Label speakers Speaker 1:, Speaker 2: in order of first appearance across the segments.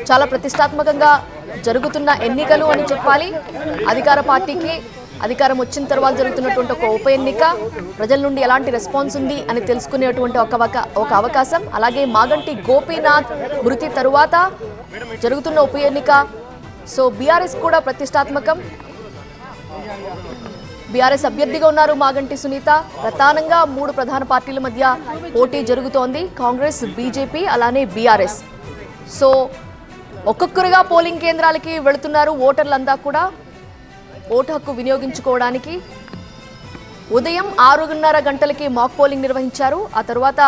Speaker 1: చాలా ప్రతిష్టాత్మకంగా జరుగుతున్న ఎన్నికలు అని చెప్పాలి. అధికార పార్టీకి అధికారం వచ్చిన తర్వాత జరుగుతున్నటువంటి ఒక ఉప ఎన్నిక, ప్రజల నుండి ఎలాంటి రెస్పాన్స్ ఉంది అని తెలుసుకునేటువంటి ఒక అవకాశం. అలాగే మాగంటి గోపీనాథ్ మృతి తరువాత జరుగుతున్న ఉప ఎన్నిక. సో బీఆర్ఎస్ కూడా ప్రతిష్టాత్మకం. బీఆర్ఎస్ అభ్యర్థిగా ఉన్నారు మాగంటి సునీత. ప్రధానంగా 3 ప్రధాన పార్టీల మధ్య పోటీ జరుగుతోంది, కాంగ్రెస్, బీజేపీ అలానే బీఆర్ఎస్. సో ఒక్కొక్కరుగా పోలింగ్ కేంద్రాలకి వెళుతున్నారు ఓటర్లంతా కూడా ఓటు హక్కు వినియోగించుకోవడానికి. ఉదయం 6:30 గంటలకి మాక్ పోలింగ్ నిర్వహించారు. ఆ తర్వాత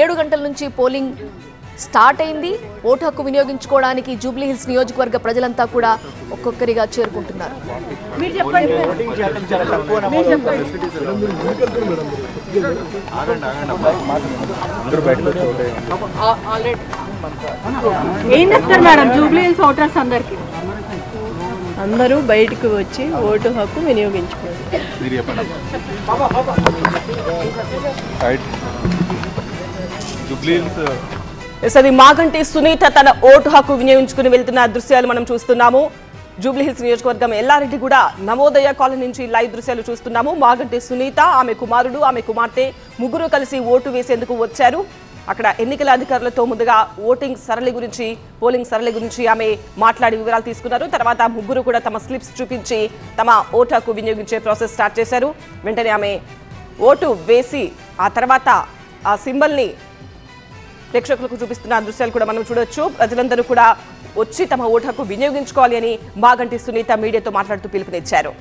Speaker 1: 7 గంటల నుంచి పోలింగ్ స్టార్ట్ అయింది. ఓటు హక్కు వినియోగించుకోవడానికి జూబ్లీ హిల్స్ నియోజకవర్గ ప్రజలంతా కూడా ఒక్కొక్కరిగా చేరుకుంటున్నారు.
Speaker 2: ఏం చెప్తారు మేడం జూబ్లీ హిల్స్ ఓటర్స్ అందరికి? అందరూ బయటకు వచ్చి ఓటు హక్కు వినియోగించుకోవాలి.
Speaker 3: మాగంటి సునీత తన ఓటు హక్కు వినియోగించుకుని వెళ్తున్న దృశ్యాలు మనం చూస్తున్నాము. జూబ్లీహిల్స్ నియోజకవర్గం ఎల్లారెడ్డి కూడా నవోదయ కాలనీ నుంచి లైవ్ దృశ్యాలు చూస్తున్నాము. మాగంటి సునీత, ఆమె కుమారుడు, ఆమె కుమార్తె ముగ్గురు కలిసి ఓటు వేసేందుకు వచ్చారు. అక్కడ ఎన్నికల అధికారులతో ముందుగా ఓటింగ్ సరళి గురించి, పోలింగ్ సరళి గురించి ఆమె మాట్లాడి వివరాలు తీసుకున్నారు. తర్వాత ముగ్గురు కూడా తమ స్లిప్స్ చూపించి తమ ఓటు హక్కు వినియోగించే ప్రాసెస్ స్టార్ట్ చేశారు. వెంటనే ఆమె ఓటు వేసి ఆ తర్వాత ఆ సింబల్ని ప్రేక్షకులకు చూపిస్తున్న దృశ్యాలు కూడా మనం చూడొచ్చు. ప్రజలందరూ కూడా వచ్చి తమ ఓటు హక్కు వినియోగించుకోవాలి అని మాగంటి సునీత మీడియాతో మాట్లాడుతూ పిలుపునిచ్చారు.